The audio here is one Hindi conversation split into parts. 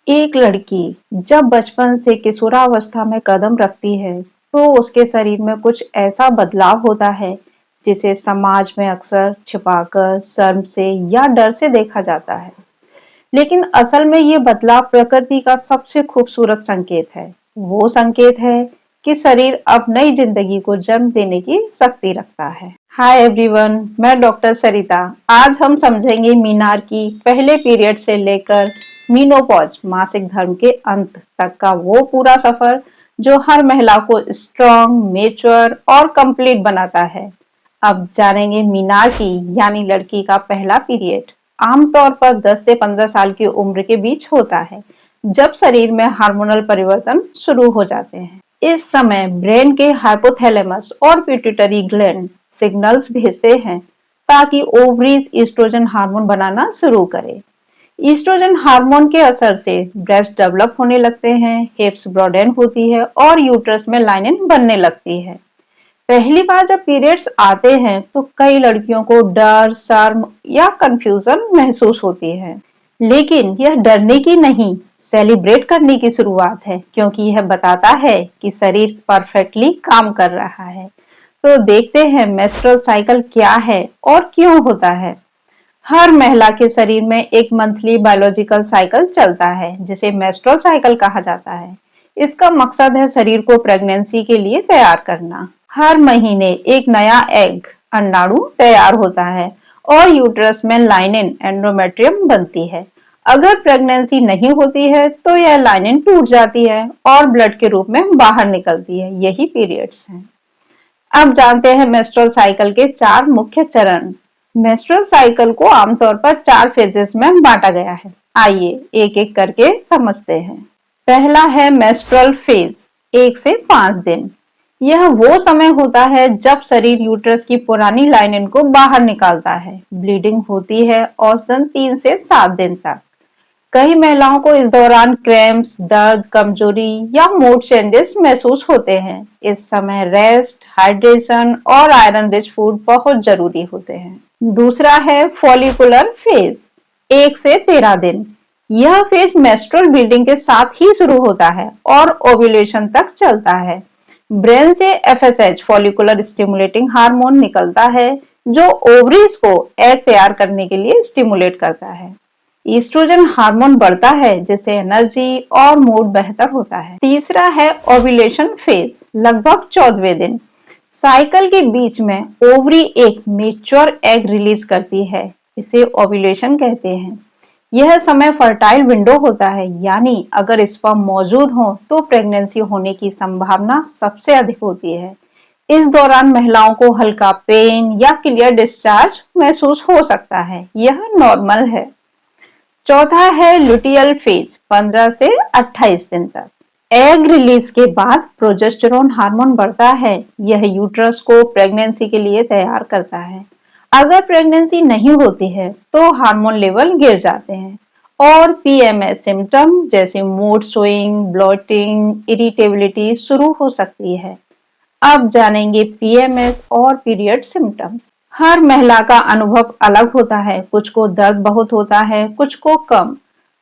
एक लड़की जब बचपन से किशोरावस्था में कदम रखती है, तो उसके शरीर में कुछ ऐसा बदलाव होता है, जिसे समाज में अक्सर छिपाकर, शर्म से या डर से देखा जाता है। लेकिन असल में ये बदलाव प्रकृति का सबसे खूबसूरत संकेत है। वो संकेत है कि शरीर अब नई जिंदगी को जन्म देने की शक्ति रखता है। हाय एवरीवन, मैं डॉक्टर सरिता। आज हम समझेंगे मीनार की पहले पीरियड से लेकर मीनोपॉज मासिक धर्म के अंत तक का वो पूरा सफर जो हर महिला को स्ट्रॉन्ग, मेच्योर और कंप्लीट बनाता है। अब जानेंगे मीनार की यानी लड़की का पहला पीरियड आमतौर पर 10 से 15 साल की उम्र के बीच होता है, जब शरीर में हार्मोनल परिवर्तन शुरू हो जाते हैं। इस समय ब्रेन के हाइपोथैलेमस और पिट्यूटरी ग्लैंड सिग्नल्स भेजते हैं ताकि ओवरीज ईस्ट्रोजन हार्मोन बनाना शुरू करे। ईस्ट्रोजन हार्मोन के असर से ब्रेस्ट डेवलप होने लगते हैं, हिप्स ब्रॉडेन होती है और यूट्रस में लाइनिन बनने लगती है। पहली बार जब पीरियड्स आते हैं तो कई लड़कियों को डर, शर्म या कंफ्यूजन महसूस होती है, लेकिन यह डरने की नहीं, सेलिब्रेट करने की शुरुआत है, क्योंकि यह बताता है कि शरीर परफेक्टली काम कर रहा है। तो देखते हैं मेंस्ट्रुअल साइकिल क्या है और क्यों होता है। हर महिला के शरीर में एक मंथली बायोलॉजिकल साइकिल चलता है, जिसे मेंस्ट्रुअल साइकिल कहा जाता है। इसका मकसद है शरीर को प्रेगनेंसी के लिए तैयार करना। हर महीने एक नया एग अंडाणु तैयार होता है और यूट्रस में लाइनिन एंडोमेट्रियम बनती है। अगर प्रेगनेंसी नहीं होती है तो यह लाइनिन टूट जाती है और ब्लड के रूप में बाहर निकलती है। यही पीरियड्स हैं। अब जानते हैं मेंस्ट्रुअल साइकिल के 4 मुख्य चरण। मेंस्ट्रुअल साइकिल को आमतौर पर 4 फेजेस में बांटा गया है। आइए एक एक करके समझते हैं। पहला है मेंस्ट्रुअल फेज, 1 से 5 दिन। यह वो समय होता है जब शरीर यूट्रस की पुरानी लाइनिन को बाहर निकालता है। ब्लीडिंग होती है औसतन 3 से 7 दिन तक। कई महिलाओं को इस दौरान क्रैम्प्स, दर्द, कमजोरी या मूड चेंजेस महसूस होते हैं। इस समय रेस्ट, हाइड्रेशन और आयरन रिच फूड बहुत जरूरी होते हैं। दूसरा है फॉलिकुलर फेज, 1 से 13 दिन। यह फेज मेंस्ट्रुअल ब्लीडिंग के साथ ही शुरू होता है और ओव्यूलेशन तक चलता है। ब्रेन से एफएसएच फॉलिकुलर स्टिमुलेटिंग हार्मोन निकलता है, जो ओवरीज को एग तैयार करने के लिए स्टिमुलेट करता है। ईस्ट्रोजन हार्मोन बढ़ता है, जिससे एनर्जी और मूड बेहतर होता है। तीसरा है ओव्यूलेशन फेज, लगभग 14वें दिन। साइकिल के बीच में ओवरी एक मेच्योर एग रिलीज करती है, इसे ओव्यूलेशन कहते हैं। यह समय फर्टाइल विंडो होता है, यानी अगर स्पर्म मौजूद हो तो प्रेगनेंसी होने की संभावना सबसे अधिक होती है। इस दौरान महिलाओं को हल्का पेन या क्लियर डिस्चार्ज महसूस हो सकता है, यह नॉर्मल है। चौथा है लुटियल फेज, 15 से 28 दिन तक। एग रिलीज के बाद प्रोजेस्टेरोन हार्मोन बढ़ता है। यह यूट्रस को प्रेगनेंसी के लिए तैयार करता है। अगर प्रेगनेंसी नहीं होती है तो हार्मोन लेवल गिर जाते हैं और पीएमएस सिम्टम जैसे मूड स्विंग, ब्लोटिंग, इरिटेबिलिटी शुरू हो सकती है। अब जानेंगे पीएमएस और पीरियड सिम्टम्स। हर महिला का अनुभव अलग होता है। कुछ को दर्द बहुत होता है, कुछ को कम।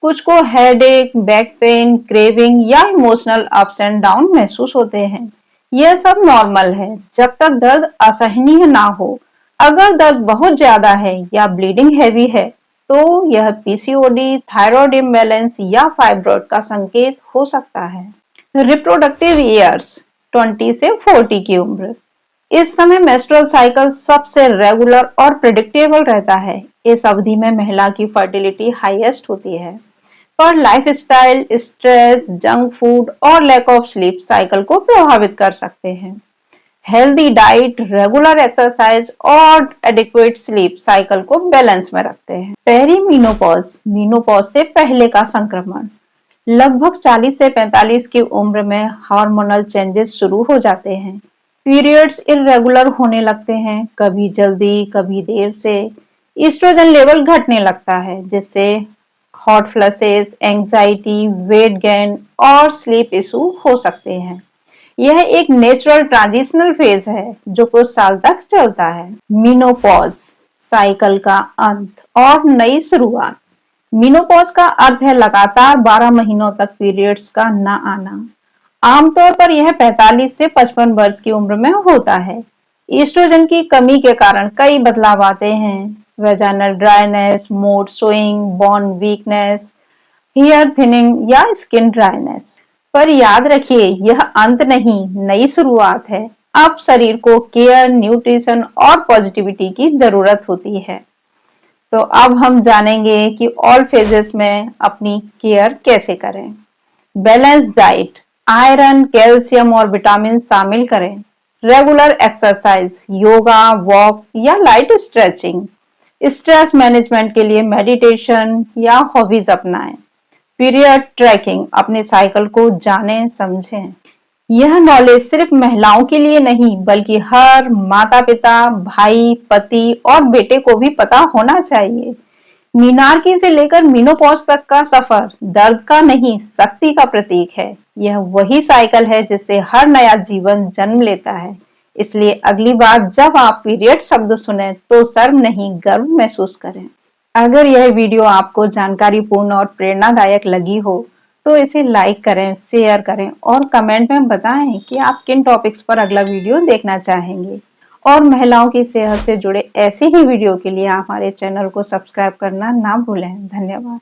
कुछ को हेडेक, बैक पेन, क्रेविंग या इमोशनल अप्स एंड डाउन महसूस होते हैं। यह सब नॉर्मल है जब तक दर्द असहनीय ना हो। अगर दर्द बहुत ज्यादा है या ब्लीडिंग हैवी है तो यह पीसीओडी, थायराइड इम्बैलेंस या फाइब्रॉइड का संकेत हो सकता है। रिप्रोडक्टिव ईयर्स, 20 से 40 की उम्र। इस समय मेंस्ट्रुअल साइकिल सबसे रेगुलर और प्रिडिक्टेबल रहता है। इस अवधि में महिला की फर्टिलिटी हाईएस्ट होती है, पर लाइफस्टाइल, स्ट्रेस, जंक फूड और लैक ऑफ स्लीप साइकिल को प्रभावित कर सकते हैं। हेल्दी डाइट, रेगुलर एक्सरसाइज और एडिक्वेट स्लीप साइकिल को बैलेंस में रखते हैं। पेरीमीनोपॉज, मीनोपॉज से पहले का संक्रमण। लगभग 40 से 45 की उम्र में हार्मोनल चेंजेस शुरू हो जाते हैं। पीरियड्स इरेगुलर होने लगते हैं, कभी जल्दी, कभी देर से। ईस्ट्रोजन लेवल घटने लगता है, जिससे hot flushes, anxiety, weight gain और स्लीप इशू हो सकते हैं। यह एक नेचुरल ट्रांजिशनल फेज है जो कुछ साल तक चलता है। मीनोपॉज, साइकिल का अंत और नई शुरुआत। मेनोपॉज का अर्थ है लगातार 12 महीनों तक पीरियड्स का न आना। आमतौर पर यह 45 से 55 वर्ष की उम्र में होता है। ईस्ट्रोजन की कमी के कारण कई बदलाव आते हैं। Vaginal dryness, mood swing, bone weakness, hair thinning या स्किन ड्राइनेस। पर याद रखिए, यह अंत नहीं, नई शुरुआत है। अब शरीर को केयर, न्यूट्रिशन और पॉजिटिविटी की जरूरत होती है। तो अब हम जानेंगे कि ऑल फेजेस में अपनी केयर कैसे करें। बैलेंस डाइट, आयरन, कैल्शियम और विटामिन शामिल करें। रेगुलर एक्सरसाइज, योगा, वॉक या लाइट स्ट्रेचिंग। स्ट्रेस मैनेजमेंट के लिए मेडिटेशन या हॉबीज अपनाएं। पीरियड ट्रैकिंग, अपने साइकिल को जानें समझें। यह नॉलेज सिर्फ महिलाओं के लिए नहीं, बल्कि हर माता-पिता, भाई, पति और बेटे को भी पता होना चाहिए। मीनार्की से लेकर मेनोपॉज तक का सफर दर्द का नहीं, शक्ति का प्रतीक है। यह वही साइकिल है जिससे हर नया जीवन जन्म लेता है। इसलिए अगली बार जब आप पीरियड शब्द सुने तो शर्म नहीं, गर्व महसूस करें। अगर यह वीडियो आपको जानकारीपूर्ण और प्रेरणादायक लगी हो तो इसे लाइक करें, शेयर करें और कमेंट में बताएं कि आप किन टॉपिक्स पर अगला वीडियो देखना चाहेंगे। और महिलाओं की सेहत से जुड़े ऐसे ही वीडियो के लिए हमारे चैनल को सब्सक्राइब करना ना भूलें। धन्यवाद।